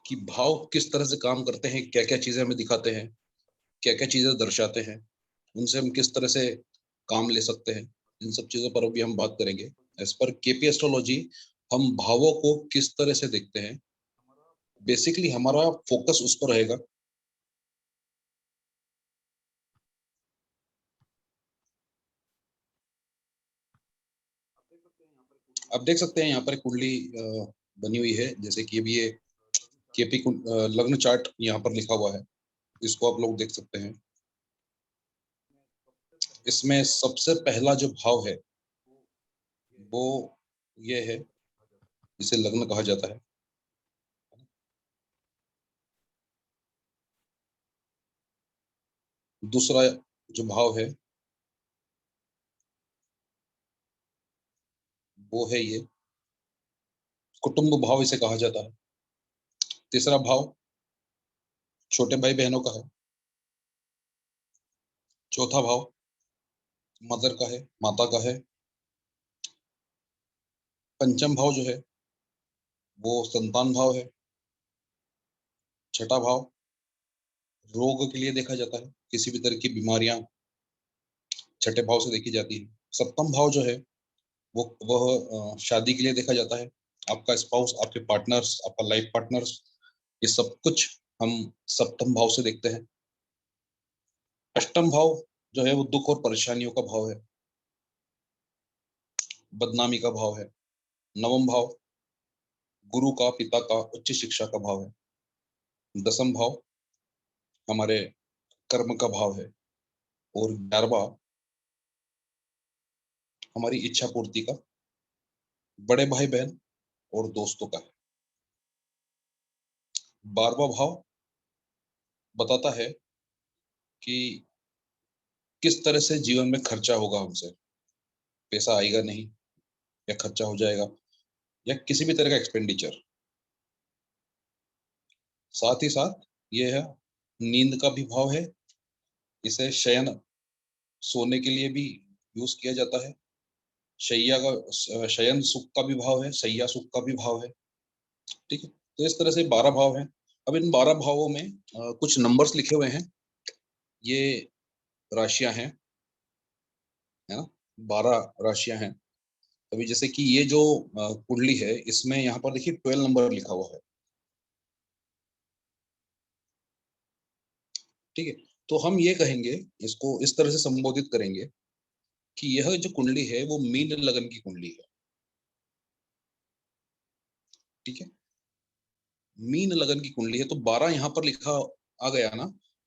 कि भाव किस तरह से काम करते हैं, क्या क्या चीजें हमें दिखाते हैं, क्या क्या चीजें दर्शाते हैं, उनसे हम किस तरह से काम ले सकते हैं, इन सब चीजों पर अभी हम बात करेंगे। एज पर केपी एस्ट्रोलॉजी हम भावों को किस तरह से देखते हैं, बेसिकली हमारा फोकस उस पर रहेगा। आप देख सकते हैं यहाँ पर कुंडली बनी हुई है, जैसे कि अभी ये केपी लग्न चार्ट यहाँ पर लिखा हुआ है, इसको आप लोग देख सकते हैं। इसमें सबसे पहला जो भाव है वो ये है, इसे लग्न कहा जाता है। दूसरा जो भाव है वो है ये कुटुंब भाव, इसे कहा जाता है। तीसरा भाव छोटे भाई बहनों का है। चौथा भाव मदर का है, माता का है। पंचम भाव जो है वो संतान भाव है। छठा भाव रोग के लिए देखा जाता है, किसी भी तरह की बीमारियां छठे भाव से देखी जाती है। सप्तम भाव जो है वो वह शादी के लिए देखा जाता है। आपका स्पाउस, आपके पार्टनर्स, आपका लाइफ पार्टनर्स, ये सब कुछ हम सप्तम भाव से देखते हैं। अष्टम भाव जो है वो दुख और परेशानियों का भाव है, बदनामी का भाव है। नवम भाव गुरु का, पिता का, उच्च शिक्षा का भाव है। दसम भाव हमारे कर्म का भाव है। और 11वां हमारी इच्छा पूर्ति का, बड़े भाई बहन और दोस्तों का है। 12वां भाव बताता है कि किस तरह से जीवन में खर्चा होगा हमसे, पैसा आएगा नहीं या खर्चा हो जाएगा, या किसी भी तरह का एक्सपेंडिचर। साथ ही साथ ये है नींद का भी भाव है। इसे शयन, सोने के लिए भी यूज किया जाता है। शैया का, शयन सुख का भी भाव है, शैया सुख का भी भाव है। ठीक है, तो इस तरह से 12 भाव हैं। अब इन 12 भावों में कुछ नंबर्स लिखे हुए हैं, ये राशियां हैं, है ना, 12 राशियां हैं। अभी जैसे कि ये जो कुंडली है, इसमें यहाँ पर देखिए 12 नंबर लिखा हुआ है। ठीक है, तो हम ये कहेंगे, इसको इस तरह से संबोधित करेंगे कि यह जो कुंडली है वो मीन लगन की कुंडली है। ठीक है, मीन लगन की कुंडली है, तो 12 यहाँ पर लिखा आ गया ना।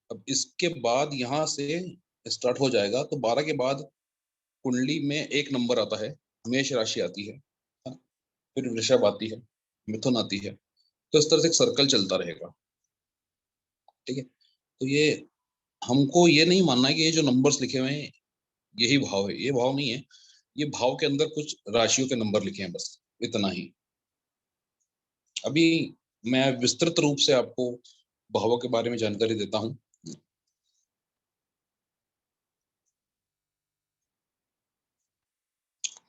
अब इसके बाद यहाँ से स्टार्ट हो जाएगा, तो 12 के बाद कुंडली में एक नंबर आता है, मेष राशि आती है, हाँ? फिर वृषभ आती है, मिथुन आती है। तो इस तरह से एक सर्कल चलता रहेगा। ठीक है, तो ये हमको ये नहीं मानना है कि ये जो नंबर्स लिखे हुए हैं यही भाव है, ये भाव नहीं है। ये भाव के अंदर कुछ राशियों के नंबर लिखे हैं, बस इतना ही। अभी मैं विस्तृत रूप से आपको भावों के बारे में जानकारी देता हूँ।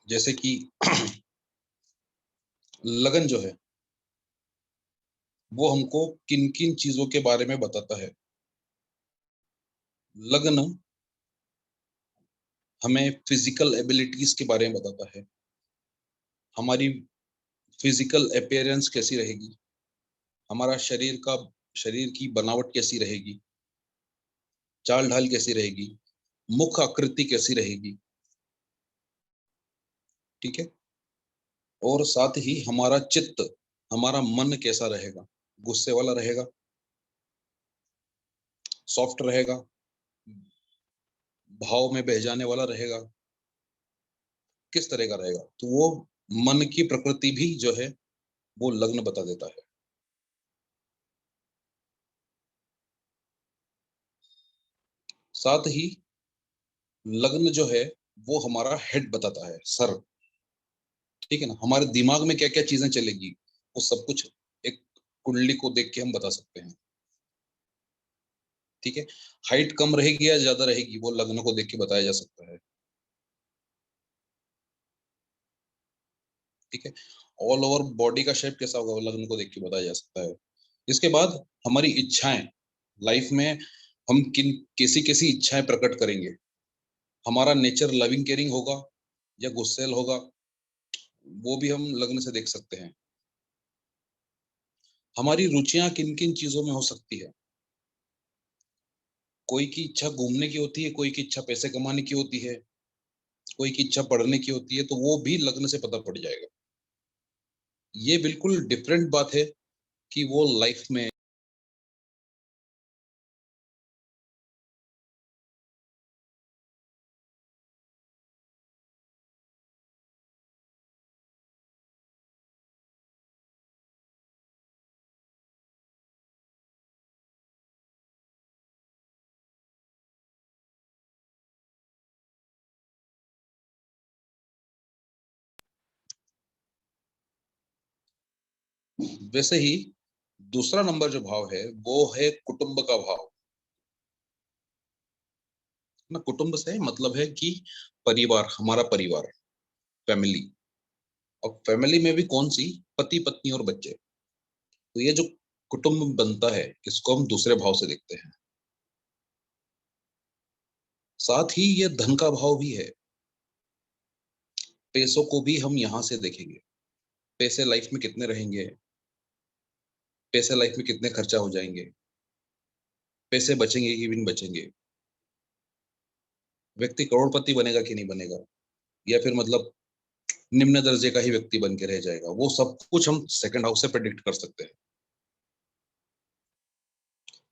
जैसे कि लगन जो है वो हमको किन किन चीजों के बारे में बताता है। लग्न हमें फिजिकल एबिलिटीज के बारे में बताता है। हमारी फिजिकल अपीयरेंस कैसी रहेगी, हमारा शरीर की बनावट कैसी रहेगी, चाल ढाल कैसी रहेगी, मुख आकृति कैसी रहेगी। ठीक है, और साथ ही हमारा चित्त, हमारा मन कैसा रहेगा, गुस्से वाला रहेगा, सॉफ्ट रहेगा, भाव में बह जाने वाला रहेगा, किस तरह का रहेगा। तो वो मन की प्रकृति भी जो है वो लग्न बता देता है। साथ ही लग्न जो है वो हमारा हेड बताता है, सर। ठीक है ना, हमारे दिमाग में क्या क्या चीजें चलेगी वो सब कुछ एक कुंडली को देख के हम बता सकते हैं। ठीक है, हाइट कम रहेगी या ज्यादा रहेगी वो लग्न को देख के बताया जा सकता है। ठीक है, ऑल ओवर बॉडी का शेप कैसा होगा वो लग्न को देख के बताया जा सकता है। इसके बाद हमारी इच्छाएं, लाइफ में हम किन कैसी कैसी इच्छाएं प्रकट करेंगे, हमारा नेचर लविंग केयरिंग होगा या गुस्सैल होगा, वो भी हम लग्न से देख सकते हैं। हमारी रुचियां किन किन चीजों में हो सकती है, कोई की इच्छा घूमने की होती है, कोई की इच्छा पैसे कमाने की होती है, कोई की इच्छा पढ़ने की होती है, तो वो भी लग्न से पता पड़ जाएगा। ये बिल्कुल डिफरेंट बात है कि वो लाइफ में वैसे ही दूसरा नंबर जो भाव है वो है कुटुंब का भाव ना। कुटुंब से मतलब है कि परिवार, हमारा परिवार, फैमिली। और फैमिली में भी कौन सी, पति पत्नी और बच्चे। तो ये जो कुटुंब बनता है इसको हम दूसरे भाव से देखते हैं। साथ ही ये धन का भाव भी है, पैसों को भी हम यहाँ से देखेंगे। पैसे लाइफ में कितने रहेंगे, पैसे लाइफ में कितने खर्चा हो जाएंगे, पैसे बचेंगे कि नहीं बचेंगे, व्यक्ति करोड़पति बनेगा कि नहीं बनेगा, या फिर मतलब निम्न दर्जे का ही व्यक्ति बन के रह जाएगा, वो सब कुछ हम सेकंड हाउस से प्रेडिक्ट कर सकते हैं।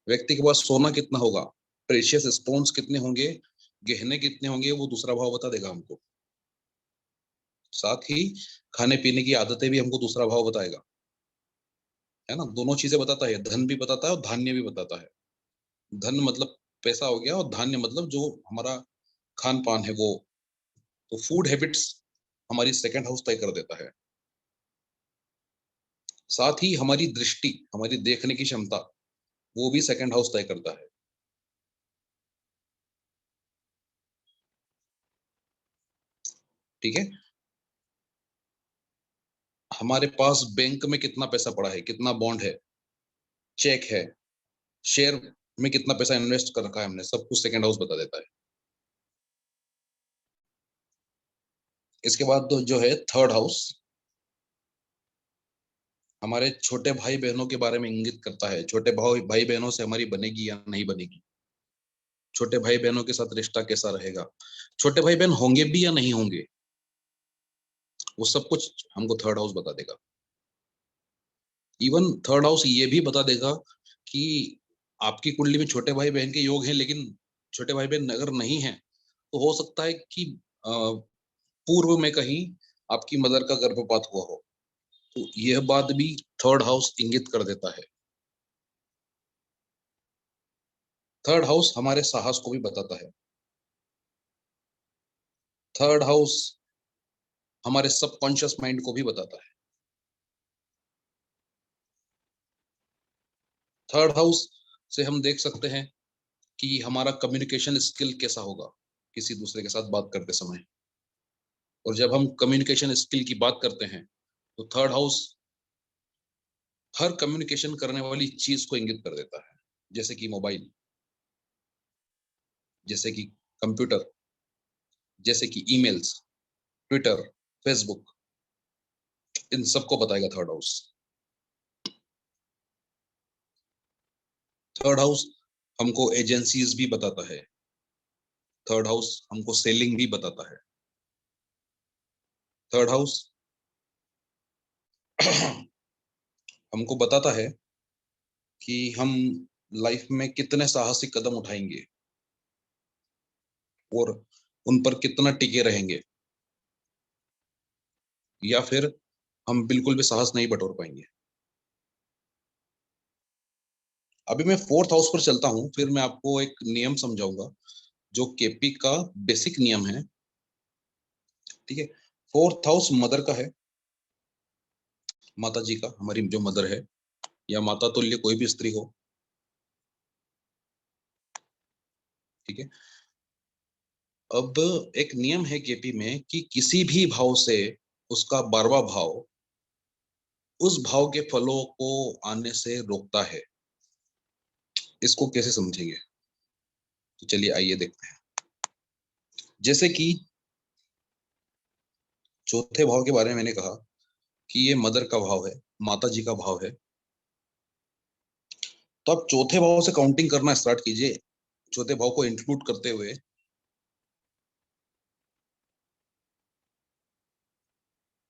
व्यक्ति के पास सोना कितना होगा, प्रेशियस स्टोन्स कितने होंगे, गहने कितने होंगे, वो दूसरा भाव बता देगा हमको। साथ ही खाने पीने की आदतें भी हमको दूसरा भाव बताएगा, है ना। दोनों चीजें बताता है, धन भी बताता है और धान्य भी बताता है। धन मतलब पैसा हो गया, और धान्य मतलब जो हमारा खान पान है वो। तो फूड हैबिट्स हमारी सेकंड हाउस तय कर देता है। साथ ही हमारी दृष्टि, हमारी देखने की क्षमता, वो भी सेकंड हाउस तय करता है। ठीक है। हमारे पास बैंक में कितना पैसा पड़ा है, कितना बॉन्ड है, चेक है, शेयर में कितना पैसा इन्वेस्ट कर रखा है हमने, सब कुछ सेकंड हाउस बता देता है। इसके बाद जो है थर्ड हाउस, हमारे छोटे भाई बहनों के बारे में इंगित करता है। छोटे भाई भाई बहनों से हमारी बनेगी या नहीं बनेगी, छोटे भाई बहनों के साथ रिश्ता कैसा रहेगा, छोटे भाई बहन होंगे भी या नहीं होंगे, वो सब कुछ हमको थर्ड हाउस बता देगा। इवन थर्ड हाउस ये भी बता देगा कि आपकी कुंडली में छोटे भाई बहन के योग हैं, लेकिन छोटे भाई बहन अगर नहीं है तो हो सकता है कि पूर्व में कहीं आपकी मदर का गर्भपात हुआ हो। तो यह बात भी थर्ड हाउस इंगित कर देता है। थर्ड हाउस हमारे साहस को भी बताता है। थर्ड हाउस हमारे सबकॉन्शियस माइंड को भी बताता है। थर्ड हाउस से हम देख सकते हैं कि हमारा कम्युनिकेशन स्किल कैसा होगा किसी दूसरे के साथ बात करते समय। और जब हम कम्युनिकेशन स्किल की बात करते हैं तो थर्ड हाउस हर कम्युनिकेशन करने वाली चीज को इंगित कर देता है, जैसे कि मोबाइल, जैसे कि कंप्यूटर, जैसे कि ईमेल्स, ट्विटर, फेसबुक, इन सबको बताएगा थर्ड हाउस। थर्ड हाउस हमको एजेंसीज भी बताता है। थर्ड हाउस हमको सेलिंग भी बताता है। थर्ड हाउस हमको बताता है कि हम लाइफ में कितने साहसिक कदम उठाएंगे और उन पर कितना टिके रहेंगे, या फिर हम बिल्कुल भी साहस नहीं बटोर पाएंगे। अभी मैं फोर्थ हाउस पर चलता हूँ, फिर मैं आपको एक नियम समझाऊंगा जो केपी का बेसिक नियम है। ठीक है। फोर्थ हाउस मदर का है, माता जी का, हमारी जो मदर है या माता तुल्य कोई भी स्त्री हो। ठीक है। अब एक नियम है केपी में कि किसी भी भाव से उसका 12वां भाव उस भाव के फलों को आने से रोकता है। इसको कैसे समझेंगे? तो चलिए आइए देखते हैं। जैसे कि चौथे भाव के बारे में मैंने कहा कि ये मदर का भाव है, माता जी का भाव है। तो आप चौथे भाव से काउंटिंग करना स्टार्ट कीजिए, चौथे भाव को इंक्लूड करते हुए।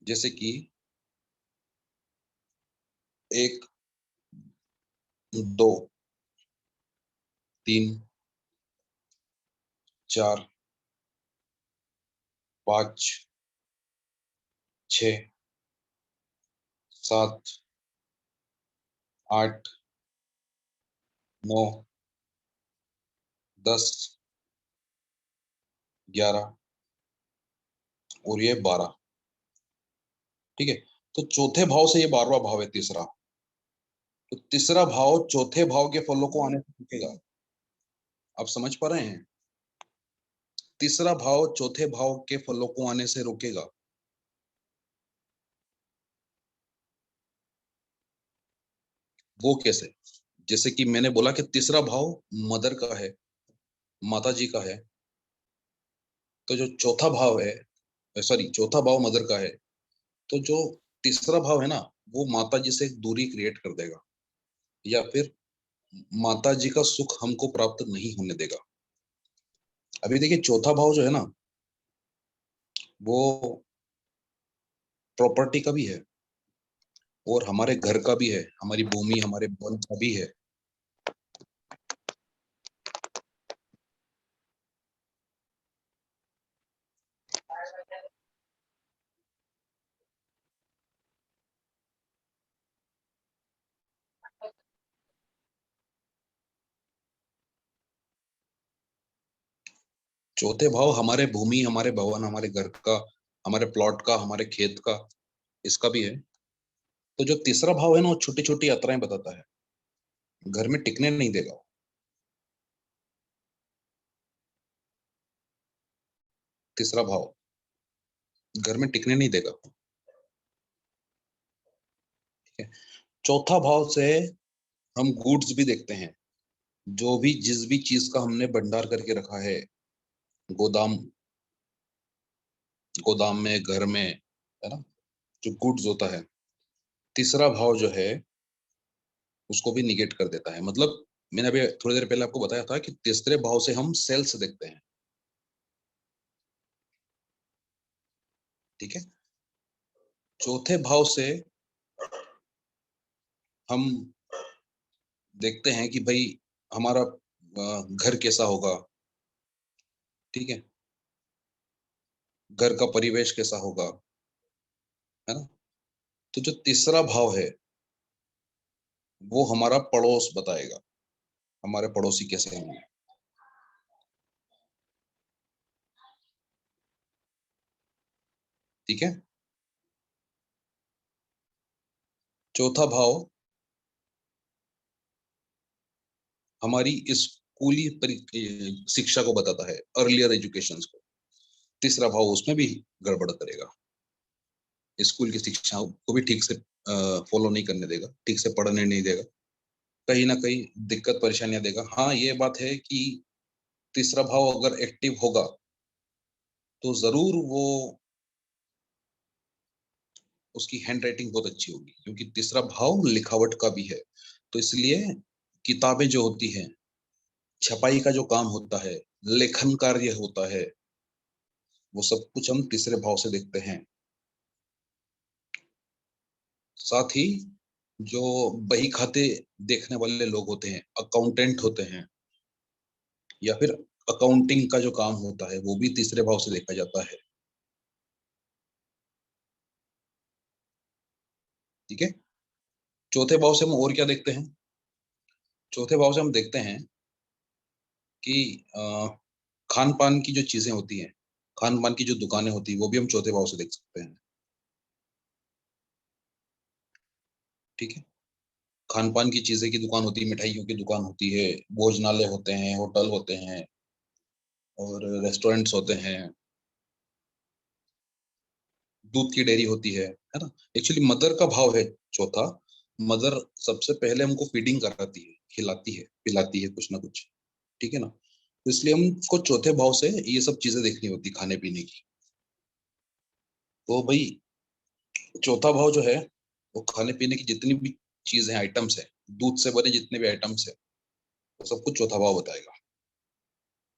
जैसे कि 1, 2, 3, 4, 5, 6, 7, 8, 9, 10, 11 और ये 12। ठीक है, तो चौथे भाव से ये 12वां भाव है, तीसरा। तो तीसरा भाव चौथे भाव के फलों को आने से रोकेगा। आप समझ पा रहे हैं? तीसरा भाव चौथे भाव के फलों को आने से रोकेगा। वो कैसे? जैसे कि मैंने बोला कि तीसरा भाव मदर का है, माता जी का है। तो जो चौथा भाव है, सॉरी, चौथा भाव मदर का है, तो जो तीसरा भाव है ना, वो माता जी से एक दूरी क्रिएट कर देगा, या फिर माता जी का सुख हमको प्राप्त नहीं होने देगा। अभी देखिए, चौथा भाव जो है ना, वो प्रॉपर्टी का भी है और हमारे घर का भी है, हमारी भूमि, हमारे वन का भी है। चौथे भाव हमारे भूमि, हमारे भवन, हमारे घर का, हमारे प्लॉट का, हमारे खेत का, इसका भी है। तो जो तीसरा भाव है ना, वो छोटी छोटी यात्राएं बताता है, घर में टिकने नहीं देगा। तीसरा भाव घर में टिकने नहीं देगा। ठीक है, चौथा भाव से हम गुड्स भी देखते हैं। जो भी, जिस भी चीज का हमने भंडार करके रखा है, गोदाम, गोदाम में, घर में, है ना, जो गुड्स होता है, तीसरा भाव जो है उसको भी निगेट कर देता है। मतलब मैंने अभी थोड़ी देर पहले आपको बताया था कि तीसरे भाव से हम सेल्स देखते हैं। ठीक है, चौथे भाव से हम देखते हैं कि भाई हमारा घर कैसा होगा। ठीक है, घर का परिवेश कैसा होगा, है ना। तो जो तीसरा भाव है वो हमारा पड़ोस बताएगा, हमारे पड़ोसी कैसे होंगे। ठीक है, चौथा भाव हमारी स्कूली शिक्षा को बताता है, अर्लियर एजुकेशन को। तीसरा भाव उसमें भी गड़बड़ करेगा, स्कूल की शिक्षा को भी ठीक से फॉलो नहीं करने देगा, ठीक से पढ़ने नहीं देगा, कहीं ना कहीं दिक्कत परेशानियां देगा। हाँ, ये बात है कि तीसरा भाव अगर एक्टिव होगा तो जरूर वो, उसकी हैंड राइटिंग बहुत अच्छी होगी, क्योंकि तीसरा भाव लिखावट का भी है। तो इसलिए किताबें जो होती हैं, छपाई का जो काम होता है, लेखन कार्य होता है, वो सब कुछ हम तीसरे भाव से देखते हैं। साथ ही जो बही खाते देखने वाले लोग होते हैं, अकाउंटेंट होते हैं, या फिर अकाउंटिंग का जो काम होता है, वो भी तीसरे भाव से देखा जाता है। ठीक है, चौथे भाव से हम और क्या देखते हैं? चौथे भाव से हम देखते हैं कि खान पान की जो चीजें होती हैं, खान पान की जो दुकानें होती हैं, वो भी हम चौथे भाव से देख सकते हैं। ठीक है, खान पान की चीजें की दुकान होती है, मिठाइयों की दुकान होती है, भोजनालय होते हैं, होटल होते हैं और रेस्टोरेंट्स होते हैं, दूध की डेयरी होती है ना। एक्चुअली मदर का भाव है चौथा, मदर सबसे पहले हमको फीडिंग कराती है, खिलाती है, पिलाती है कुछ ना कुछ, ठीक है ना। तो इसलिए हमको चौथे भाव से ये सब चीजें देखनी होती, खाने पीने की। तो भाई चौथा भाव जो है वो खाने पीने की जितनी भी चीजें, आइटम्स है, दूध से बने जितने भी आइटम्स है, वो सब कुछ चौथा भाव बताएगा।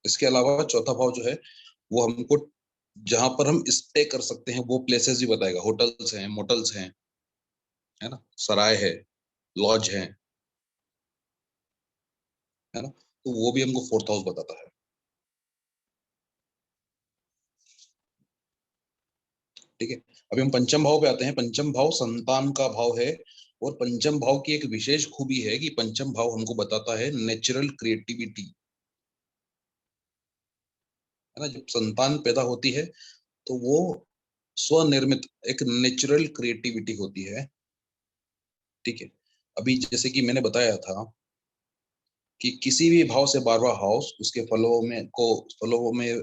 इसके अलावा चौथा भाव जो है वो हमको जहां पर हम स्टे कर सकते हैं वो प्लेसेस भी बताएगा। होटल्स हैं, मोटल्स हैं, है ना, सराय है, लॉज है ना, तो वो भी हमको फोर्थ हाउस बताता है। ठीक है, अभी हम पंचम भाव पे आते हैं। पंचम भाव संतान का भाव है, और पंचम भाव की एक विशेष खूबी है कि पंचम भाव हमको बताता है नेचुरल क्रिएटिविटी, है ना। जब संतान पैदा होती है तो वो स्वनिर्मित एक नेचुरल क्रिएटिविटी होती है। ठीक है, अभी जैसे कि मैंने बताया था कि किसी भी भाव से 12वां हाउस उसके फलों में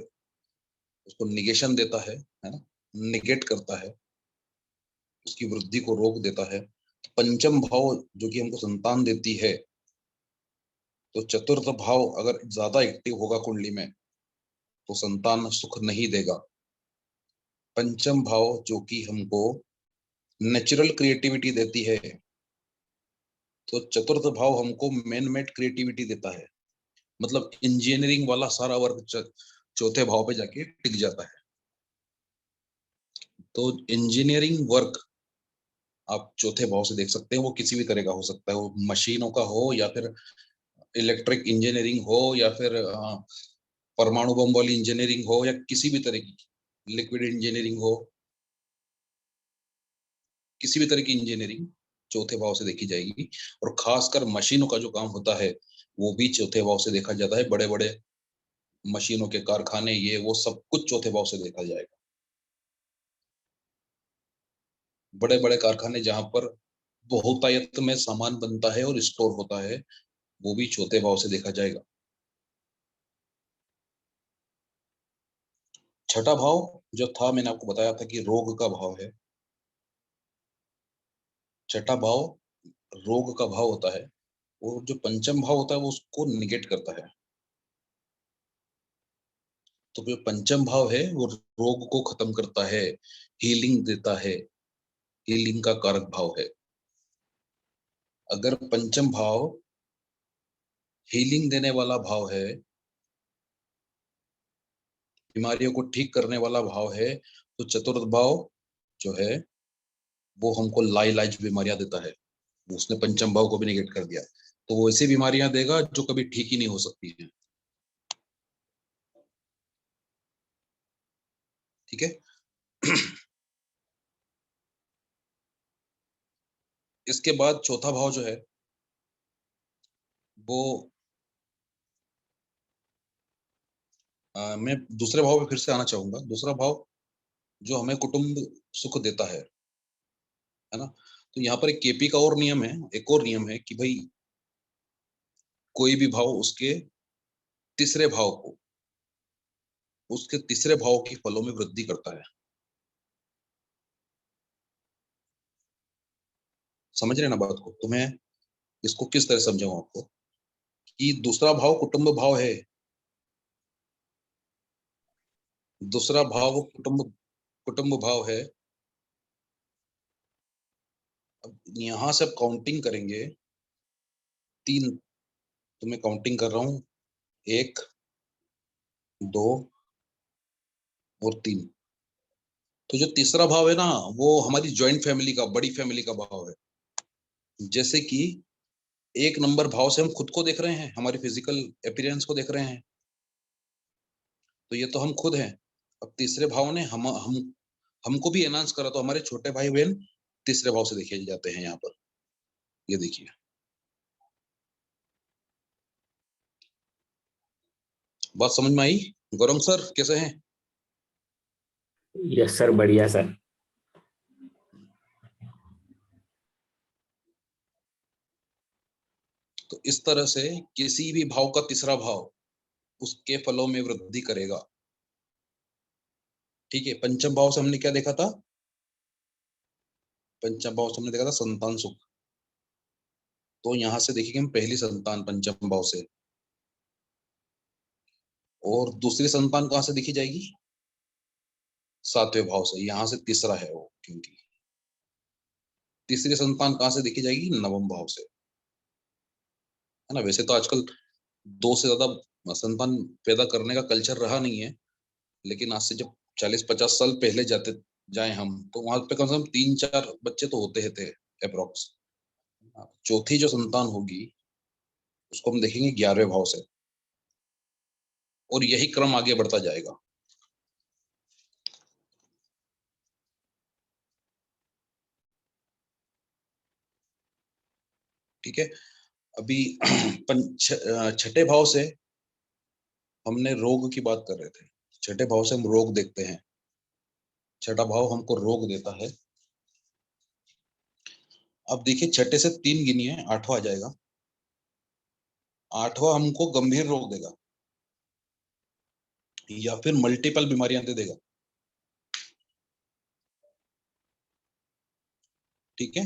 उसको निगेशन देता है ना, निगेट करता है, उसकी वृद्धि को रोक देता है। पंचम भाव जो कि हमको संतान देती है, तो चतुर्थ भाव अगर ज्यादा एक्टिव होगा कुंडली में तो संतान सुख नहीं देगा। पंचम भाव जो कि हमको नेचुरल क्रिएटिविटी देती है, तो चतुर्थ भाव हमको मैन मेड क्रिएटिविटी देता है। मतलब इंजीनियरिंग वाला सारा वर्क चौथे भाव पे जाके टिक जाता है। तो इंजीनियरिंग वर्क आप चौथे भाव से देख सकते हैं, वो किसी भी तरह का हो सकता है, वो मशीनों का हो या फिर इलेक्ट्रिक इंजीनियरिंग हो या फिर परमाणु बम वाली इंजीनियरिंग हो या किसी भी तरह की लिक्विड इंजीनियरिंग हो, किसी भी तरह की इंजीनियरिंग चौथे भाव से देखी जाएगी। और खासकर मशीनों का जो काम होता है वो भी चौथे भाव से देखा जाता है। बड़े बड़े मशीनों के कारखाने, ये वो सब कुछ चौथे भाव से देखा जाएगा। बड़े बड़े कारखाने जहां पर बहुतायत में सामान बनता है और स्टोर होता है, वो भी चौथे भाव से देखा जाएगा। छठा भाव जो था, मैंने आपको बताया था कि रोग का भाव है। छठा भाव रोग का भाव होता है, और जो पंचम भाव होता है वो उसको निगेट करता है। तो जो पंचम भाव है वो रोग को खत्म करता है, हीलिंग देता है, हीलिंग का कारक भाव है। अगर पंचम भाव हीलिंग देने वाला भाव है, बीमारियों को ठीक करने वाला भाव है, तो चतुर्थ भाव जो है वो हमको लाइलाज बीमारियां देता है। उसने पंचम भाव को भी निगेट कर दिया, तो वो ऐसी बीमारियां देगा जो कभी ठीक ही नहीं हो सकती हैं। ठीक है। इसके बाद चौथा भाव जो है वो मैं दूसरे भाव पे फिर से आना चाहूंगा। दूसरा भाव जो हमें कुटुंब सुख देता है ना। तो यहाँ पर एक केपी का और नियम है, एक और नियम है कि भाई कोई भी भाव उसके तीसरे भाव को, उसके तीसरे भाव की फलों में वृद्धि करता है। समझ रहे ना बात को? तो मैं इसको किस तरह समझाऊं आपको कि दूसरा भाव कुटुंब भाव है, दूसरा भाव कुटुंब कुटुंब भाव है। अब यहां से आप काउंटिंग करेंगे, तीन, तो मैं काउंटिंग कर रहा हूँ, एक, दो और तीन। तो जो तीसरा भाव है ना, वो हमारी ज्वाइंट फैमिली का, बड़ी फैमिली का भाव है। जैसे कि एक नंबर भाव से हम खुद को देख रहे हैं, हमारी फिजिकल अपीयरेंस को देख रहे हैं, तो ये तो हम खुद हैं। अब तीसरे भाव ने हम हमको भी एनहांस करा, तो हमारे छोटे भाई बहन तीसरे भाव से देखे जाते हैं यहाँ पर। ये देखिए, बात समझ में आई? गौरव सर कैसे हैं? यस सर, बढ़िया सर। तो इस तरह से किसी भी भाव का तीसरा भाव उसके फलों में वृद्धि करेगा। ठीक है, पंचम भाव से हमने क्या देखा था? पंचम भाव से हमने देखा था संतान सुख, तो यहाँ से देखेंगे हम पहली संतान पंचम भाव से, और दूसरी संतान कहाँ से देखी जाएगी? सातवें भाव से। यहाँ से तीसरा है वो, क्योंकि तीसरी संतान कहाँ से देखी जाएगी? नवम भाव से, है ना। वैसे तो आजकल दो से ज्यादा संतान पैदा करने का कल्चर रहा नहीं है, लेकिन आज से जब 40-50 साल पहले जाते जाए हम, तो वहां पे कम से कम 3-4 बच्चे तो होते थे अप्रोक्स। चौथी जो संतान होगी उसको हम देखेंगे 11वें भाव से, और यही क्रम आगे बढ़ता जाएगा। ठीक है। अभी छठे भाव से हमने रोग की बात कर रहे थे, छठे भाव से हम रोग देखते हैं। छठा भाव हमको रोग देता है। अब देखिए छठे से 3 गिनिए, आठवां आ जाएगा। आठवां हमको गंभीर रोग देगा या फिर मल्टीपल बीमारियां दे देगा। ठीक है।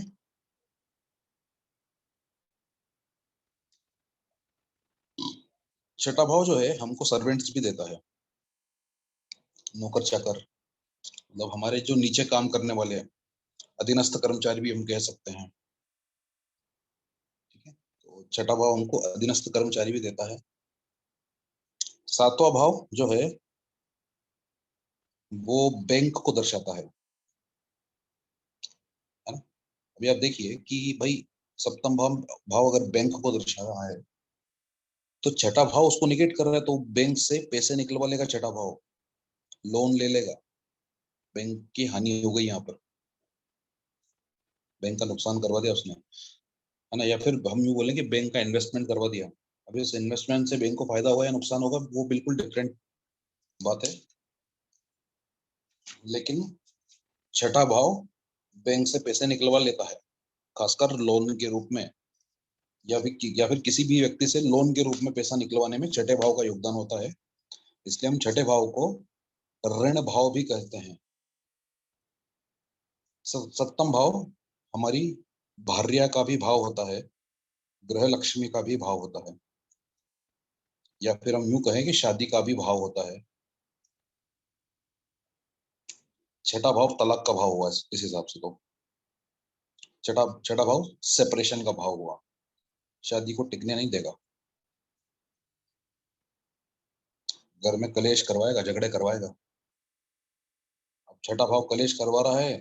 छठा भाव जो है हमको सर्वेंट्स भी देता है, नौकर चाकर, मतलब हमारे जो नीचे काम करने वाले हैं, अधीनस्थ कर्मचारी भी हम कह सकते हैं। ठीक है, तो छठा भाव हमको अधीनस्थ कर्मचारी भी देता है। सातवां भाव जो है वो बैंक को दर्शाता है ना। अभी आप देखिए कि भाई सप्तम भाव भाव अगर बैंक को दर्शा रहा है, तो छठा भाव उसको निगेट कर रहा है, तो बैंक से पैसे निकलवा लेगा छठा भाव, लोन ले लेगा। बैंक की हानि हो गई यहाँ पर, बैंक का नुकसान करवा दिया उसने, है ना। या फिर हम यूँ बोलें कि बैंक का इन्वेस्टमेंट करवा दिया। अभी इस इन्वेस्टमेंट से बैंक को फायदा हुआ या नुकसान होगा, वो बिल्कुल डिफरेंट बात है। लेकिन छठा भाव बैंक से पैसे निकलवा लेता है, खासकर लोन के रूप में, या फिर किसी भी व्यक्ति से लोन के रूप में पैसा निकलवाने में छठे भाव का योगदान होता है। इसलिए हम छठे भाव को ऋण भाव भी कहते हैं। सप्तम भाव हमारी भार्या का भी भाव होता है, गृह लक्ष्मी का भी भाव होता है, या फिर हम यूं कहें कि शादी का भी भाव होता है। छठा भाव तलाक का भाव हुआ इस हिसाब से, तो छठा छठा भाव सेपरेशन का भाव हुआ, शादी को टिकने नहीं देगा, घर में कलेश करवाएगा, झगड़े करवाएगा। अब छठा भाव कलेश करवा रहा है,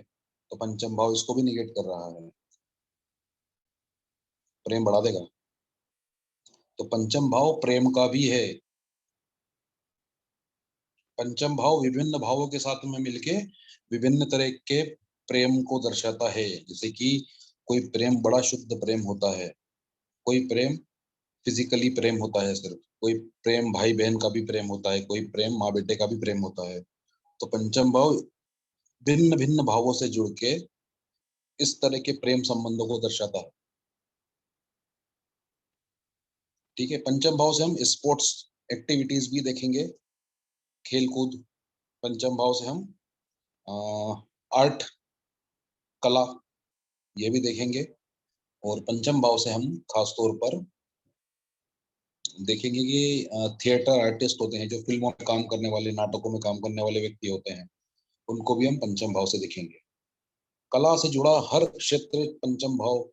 तो पंचम भाव इसको भी निगेट कर रहा है, प्रेम बढ़ा देगा। तो पंचम भाव प्रेम का भी है। पंचम भाव विभिन्न भावों के साथ में मिलके विभिन्न तरह के प्रेम को दर्शाता है। जैसे कि कोई प्रेम बड़ा शुद्ध प्रेम होता है, कोई प्रेम फिजिकली प्रेम होता है सिर्फ, कोई प्रेम भाई बहन का भी प्रेम होता है, कोई प्रेम माँ बेटे का भी प्रेम होता है। तो पंचम भाव भिन्न भिन्न भावों से जुड़ के इस तरह के प्रेम संबंधों को दर्शाता है। ठीक है, पंचम भाव से हम स्पोर्ट्स एक्टिविटीज भी देखेंगे, खेल कूद। पंचम भाव से हम आर्ट, कला, ये भी देखेंगे। और पंचम भाव से हम खास तौर पर देखेंगे कि थिएटर आर्टिस्ट होते हैं, जो फिल्मों में काम करने वाले, नाटकों में काम करने वाले व्यक्ति होते हैं, उनको भी हम पंचम भाव से देखेंगे। कला से जुड़ा हर क्षेत्र पंचम भाव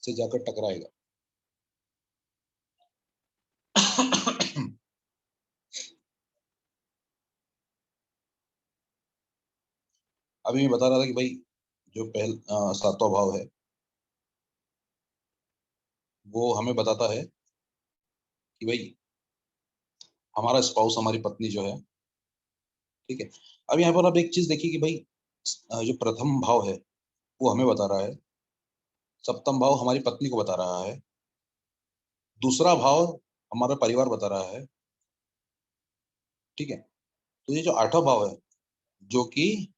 से जाकर टकराएगा। अभी मैं बता रहा था कि भाई जो सातवां भाव है वो हमें बताता है कि भाई हमारा स्पाउस, हमारी पत्नी जो है, ठीक है। अब यहाँ पर आप एक चीज देखिए कि भाई जो प्रथम भाव है वो हमें बता रहा है, सप्तम भाव हमारी पत्नी को बता रहा है, दूसरा भाव हमारा परिवार बता रहा है। ठीक है, तो ये जो आठवां भाव है, जो कि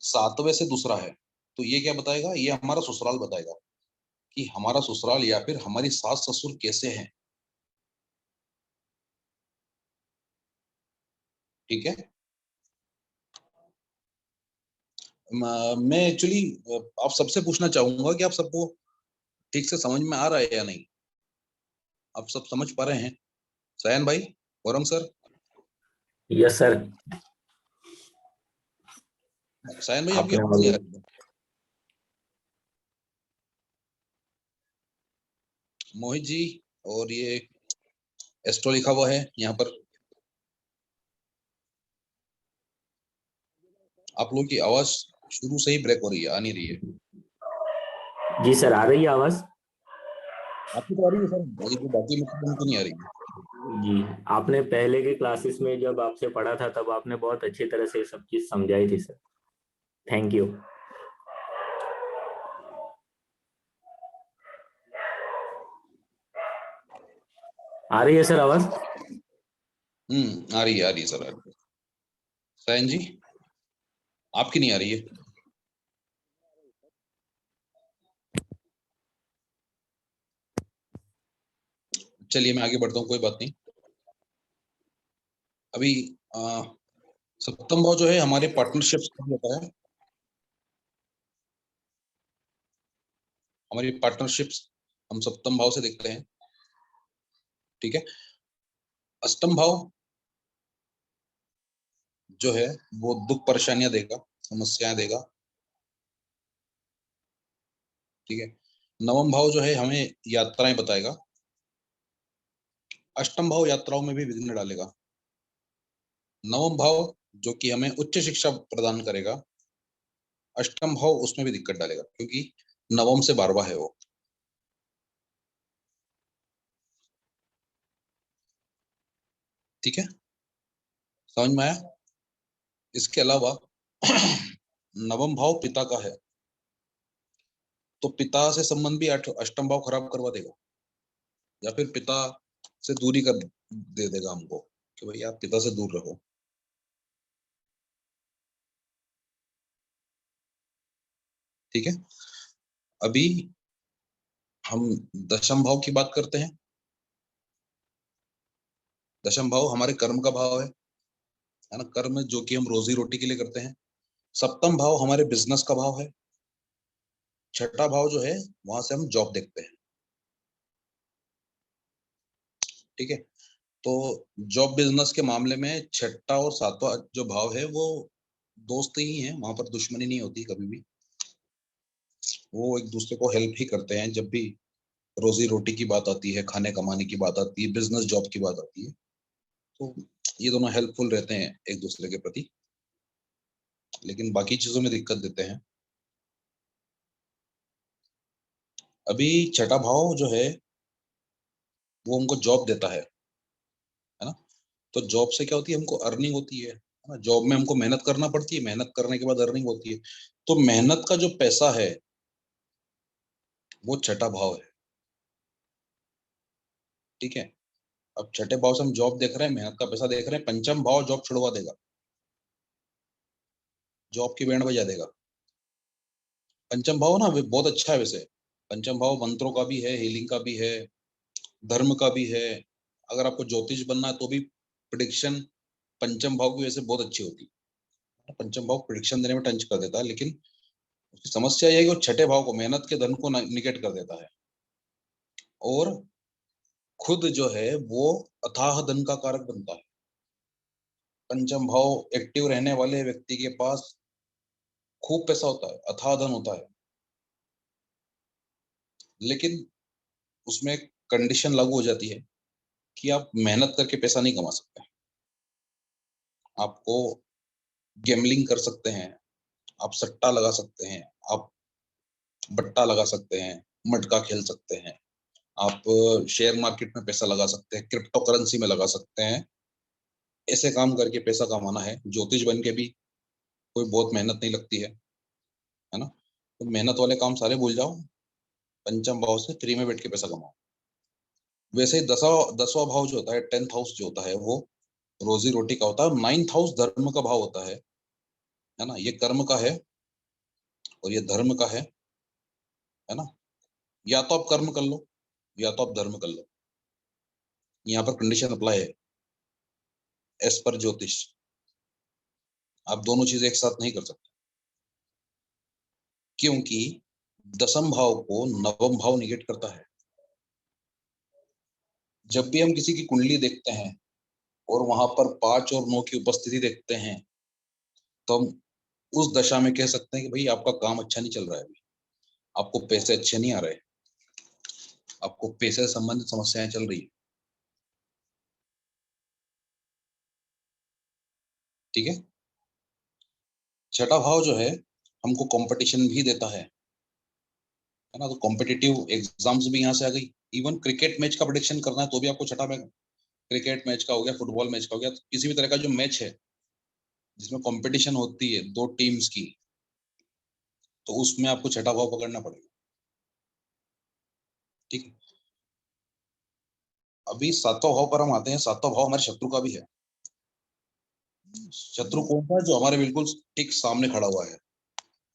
सातवें से दूसरा है, तो ये क्या बताएगा? ये हमारा ससुराल बताएगा कि हमारा ससुराल या फिर हमारी सास ससुर कैसे हैं। ठीक है। मैं एक्चुअली आप सबसे पूछना चाहूंगा कि आप सबको ठीक से समझ में आ रहा है या नहीं? आप सब समझ पा रहे हैं? सयान भाई, गौरंग सर। Yes sir. सयान भाई, आपकी आपने आवाज नहीं आ रही है। मोहित जी, और ये एस्ट्रो लिखा हुआ है यहाँ पर। आप लोगों की आवाज शुरू से ही ब्रेक हो रही है, आ नहीं रही है। जी सर, आ रही है आवाज। आपकी तो आ रही है सर, ये जो बाकी लोग उनको नहीं आ रही है। जी, आपने पहले के क्लासेस में जब आपसे पढ़ा था तब आपने बहुत अच्छी तरह से सब चीज समझाई थी सर। Thank you. आ रही है सर आवाज। आ रही है सर, आ रही है। सयान जी, आपकी नहीं आ रही है। चलिए मैं आगे बढ़ता हूँ, कोई बात नहीं। अभी आ, सप्तम भाव जो है हमारे पार्टनरशिप्स का होता है। हमारी पार्टनरशिप्स हम सप्तम भाव से देखते हैं। ठीक है। अष्टम भाव जो है वो दुख परेशानियां देगा, समस्याएं देगा। ठीक है। नवम भाव जो है हमें यात्राएं बताएगा। अष्टम भाव यात्राओं में भी विघ्न डालेगा। नवम भाव जो कि हमें उच्च शिक्षा प्रदान करेगा, अष्टम भाव उसमें भी दिक्कत डालेगा, क्योंकि नवम से 12वां है वो। ठीक है, समझ में आया? इसके अलावा नवम भाव पिता का है, तो पिता से संबंध भी अष्टम भाव खराब करवा देगा, या फिर पिता से दूरी कर दे देगा हमको कि भाई आप पिता से दूर रहो। ठीक है। अभी हम दशम भाव की बात करते हैं। दशम भाव हमारे कर्म का भाव है ना, कर्म जो कि हम रोजी रोटी के लिए करते हैं। सप्तम भाव हमारे बिजनेस का भाव है। छठा भाव जो है वहां से हम जॉब देखते हैं। ठीक है। तो जॉब बिजनेस के मामले में छठा और सातवां जो भाव है वो दोस्त ही है, वहां पर दुश्मनी नहीं होती कभी भी। वो एक दूसरे को हेल्प ही करते हैं जब भी रोजी रोटी की बात आती है, खाने कमाने की बात आती है, बिजनेस जॉब की बात आती है। तो ये दोनों हेल्पफुल रहते हैं एक दूसरे के प्रति, लेकिन बाकी चीजों में दिक्कत देते हैं। अभी छठा भाव जो है वो हमको जॉब देता है ना। तो जॉब से क्या होती है, हमको अर्निंग होती है ना। जॉब में हमको मेहनत करना पड़ती है, मेहनत करने के बाद अर्निंग होती है। तो मेहनत का जो पैसा है वो छठा भाव है। ठीक है। अब छठे भाव से हम जॉब देख रहे हैं, मेहनत का पैसा देख रहे हैं। पंचम भाव जॉब छुड़वा देगा, जॉब की बैंड बजा देगा। पंचम भाव ना बहुत अच्छा है वैसे। पंचम भाव मंत्रों का भी है, हीलिंग का भी है, धर्म का भी है। अगर आपको ज्योतिष बनना है तो भी प्रिडिक्शन पंचम भाव की वजह से बहुत अच्छी होती है। पंचम भाव प्रिडिक्शन देने में टंच कर देता है, लेकिन उसकी समस्या यह है कि वो छठे भाव को, मेहनत के धन को निगेट कर देता है। और खुद जो है वो अथाह धन का कारक बनता है। पंचम भाव एक्टिव रहने वाले व्यक्ति के पास खूब पैसा होता है, अथाह धन होता है। लेकिन उसमें कंडीशन लागू हो जाती है कि आप मेहनत करके पैसा नहीं कमा सकते। आपको गेमलिंग कर सकते हैं, आप सट्टा लगा सकते हैं, आप बट्टा लगा सकते हैं, मटका खेल सकते हैं, आप शेयर मार्केट में पैसा लगा सकते हैं, क्रिप्टो करेंसी में लगा सकते हैं। ऐसे काम करके पैसा कमाना है। ज्योतिष बन के भी कोई बहुत मेहनत नहीं लगती है ना। तो मेहनत वाले काम सारे भूल जाओ, पंचम भाव से फ्री में बैठ के पैसा कमाओ। वैसे ही दसवां भाव जो होता है, 10th हाउस जो होता है, वो रोजी रोटी का होता है। 9th हाउस धर्म का भाव होता है ना। ये कर्म का है और ये धर्म का है ना। या तो आप कर्म कर लो या तो आप धर्म कर लो। यहाँ पर कंडीशन अप्लाई है एज पर ज्योतिष। आप दोनों चीजें एक साथ नहीं कर सकते। क्योंकि दसम भाव को नवम भाव निगेट करता है। जब भी हम किसी की कुंडली देखते हैं और वहां पर 5 और 9 की उपस्थिति देखते हैं, तो हम उस दशा में कह सकते हैं कि भाई आपका काम अच्छा नहीं चल रहा है, अभी आपको पैसे अच्छे नहीं आ रहे, आपको पैसे से संबंधित समस्याएं चल रही है। ठीक है। छठा भाव जो है हमको कंपटीशन भी देता है ना, तो कॉम्पिटिटिव एग्जाम्स भी यहाँ से आ गई। इवन क्रिकेट मैच का प्रेडिक्शन करना है तो भी आपको छठा में, क्रिकेट मैच का हो गया, फुटबॉल मैच का हो गया, तो किसी भी तरह का जो मैच है जिसमें कंपटीशन होती है 2 टीम्स की, तो उसमें आपको छठा भाव पकड़ना पड़ेगा। ठीक है। अभी सातवां भाव पर हम आते हैं। सातवां भाव हमारे शत्रु का भी है। शत्रु कौन सा है? जो हमारे बिल्कुल ठीक सामने खड़ा हुआ है,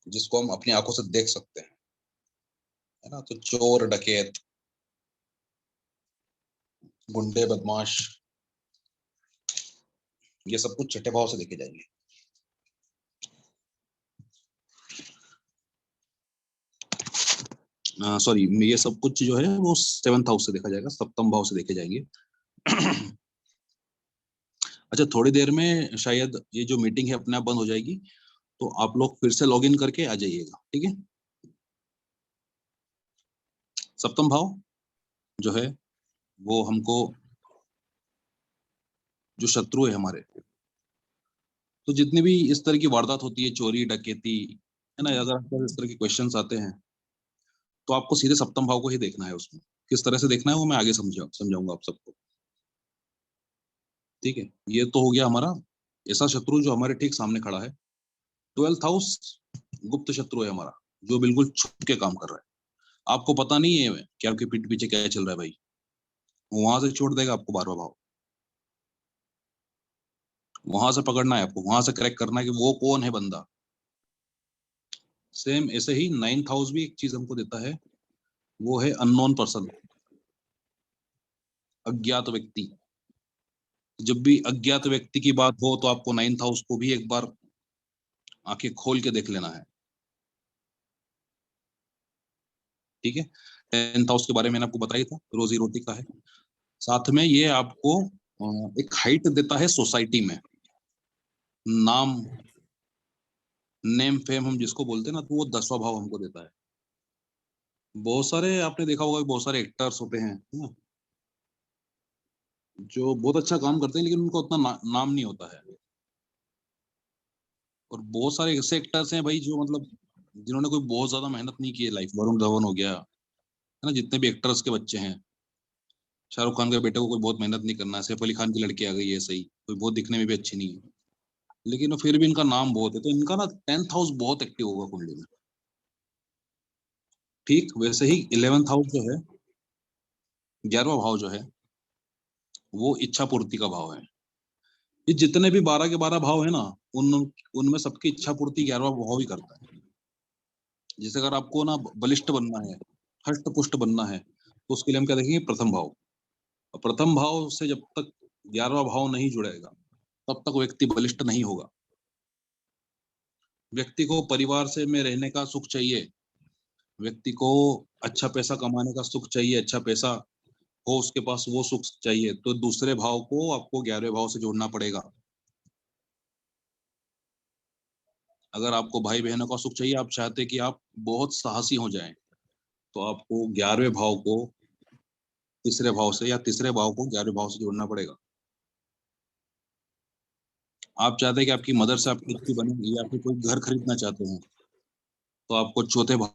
जिसको हम अपनी आंखों से देख सकते हैं, है ना। तो चोर, डकैत, गुंडे, बदमाश, ये सब कुछ छठे भाव से देखे जाएंगे। सॉरी, ये सब कुछ जो है वो 7th हाउस से देखा जाएगा, सप्तम भाव से देखे जाएंगे। अच्छा, थोड़ी देर में शायद ये जो मीटिंग है अपने आप बंद हो जाएगी, तो आप लोग फिर से लॉगिन करके आ जाइएगा। ठीक है। सप्तम भाव जो है वो हमको, जो शत्रु है हमारे, तो जितनी भी इस तरह की वारदात होती है, चोरी, डकैती, है ना, अगर आपको इस तरह के क्वेश्चंस आते हैं तो आपको सीधे सप्तम भाव को ही देखना है। उसमें किस तरह से देखना है वो मैं आगे समझाऊंगा आप सबको। ठीक है। ये तो हो गया हमारा ऐसा शत्रु जो हमारे ठीक सामने खड़ा है। 12th हाउस गुप्त शत्रु है हमारा, जो बिल्कुल छुप के काम कर रहा है। आपको पता नहीं है कि आपके पीठ पीछे क्या चल रहा है भाई, वहां से छोड़ देगा आपको 12वां भाव। वहां से पकड़ना है आपको, वहां से करेक्ट करना है कि वो कौन है बंदा। सेम ऐसे ही 9th हाउस भी एक चीज हमको देता है, वो है अननोन पर्सन, अज्ञात व्यक्ति। जब भी अज्ञात व्यक्ति की बात हो तो आपको 9th हाउस को भी एक बार आंखें खोल के देख लेना है। ठीक है। 10th हाउस के बारे में मैंने आपको बताया था, रोजी रोटी का है। साथ में ये आपको एक हाइट देता है सोसाइटी में, नाम, नेम फेम हम जिसको बोलते हैं ना, तो वो 10वां भाव हमको देता है। बहुत सारे आपने देखा होगा, बहुत सारे एक्टर्स होते हैं ना, जो बहुत अच्छा काम करते हैं लेकिन उनको उतना नाम नहीं होता है। और बहुत सारे ऐसे एक्टर्स हैं भाई जो मतलब जिन्होंने कोई बहुत ज्यादा मेहनत नहीं की है लाइफ। वरुण धवन हो गया, है ना, जितने भी एक्टर्स के बच्चे हैं, शाहरुख खान के बेटे को कोई बहुत मेहनत नहीं करना है, सैफ अली खान की लड़की आ गई है, सही, कोई बहुत दिखने में भी अच्छी नहीं है, लेकिन फिर भी इनका नाम बहुत है। तो इनका ना 10th हाउस बहुत एक्टिव होगा कुंडली में। ठीक वैसे ही 11th हाउस जो है, 11वां भाव जो है, वो इच्छा पूर्ति का भाव है। ये जितने भी 12 के 12 भाव है ना, उनमें सबकी इच्छा पूर्ति 11वां भाव ही करता है। जैसे अगर आपको ना बलिष्ठ बनना है, हष्ट पुष्ट बनना है, तो उसके लिए हम क्या देखेंगे, प्रथम भाव। और प्रथम भाव से जब तक 11वां भाव नहीं जुड़ेगा तब तक व्यक्ति बलिष्ठ नहीं होगा। व्यक्ति को परिवार से में रहने का सुख चाहिए, व्यक्ति को अच्छा पैसा कमाने का सुख चाहिए, अच्छा पैसा हो उसके पास, वो सुख चाहिए, तो दूसरे भाव को आपको 11वें भाव से जोड़ना पड़ेगा। अगर आपको भाई बहनों का सुख चाहिए, आप चाहते कि आप बहुत साहसी हो जाएं, तो आपको 11वें भाव को तीसरे भाव से, या तीसरे भाव को 11वें भाव से जोड़ना पड़ेगा। आप चाहते हैं कि आपकी मदर से आपकी अच्छी बने, या फिर कोई घर खरीदना चाहते हैं, तो आपको चौथे भाव